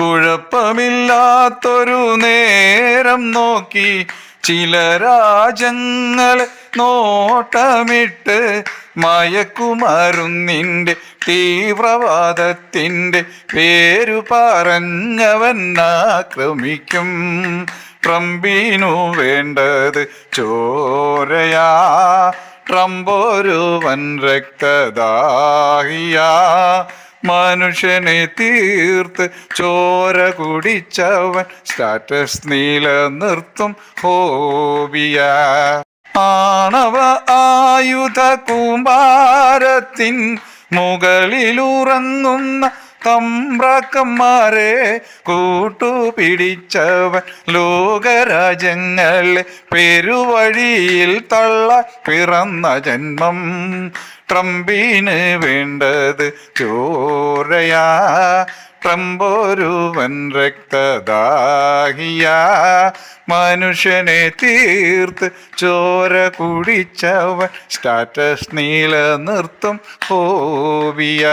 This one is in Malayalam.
കുഴപ്പമില്ലാത്തൊരു നേരം നോക്കി ചില രാജ്യങ്ങളെ നോട്ടമിട്ട് മയക്കുമരുന്നിൻ്റെ തീവ്രവാദത്തിൻ്റെ പേരു പറഞ്ഞവൻ ആക്രമിക്കും. ട്രംപിനു വേണ്ടത് ചോരയാ, ട്രംപൊരുവൻ രക്തദാഹിയാ. മനുഷ്യനെ തീർത്ത് ചോര കുടിച്ചവൻ സ്റ്റാറ്റസ് നിലനിർത്തും ഹോബിയ. ആണവ ആയുധ കൂമ്പാരത്തിൻ മുകളിലുറങ്ങുന്ന തമ്പ്രാക്കന്മാരെ കൂട്ടുപിടിച്ചവൻ ലോകരാജ്യങ്ങളെ പെരുവഴിയിൽ തള്ളാൻ പിറന്ന ജന്മം. ട്രംപിന് വേണ്ടത് ചോരയാ, ട്രംപൊരുവൻ രക്തദാഹിയാ. മനുഷ്യനെ തീർത്ത് ചോര കുടിച്ചവൻ സ്റ്റാറ്റസ് നിലനിർത്തും ഹോബിയ.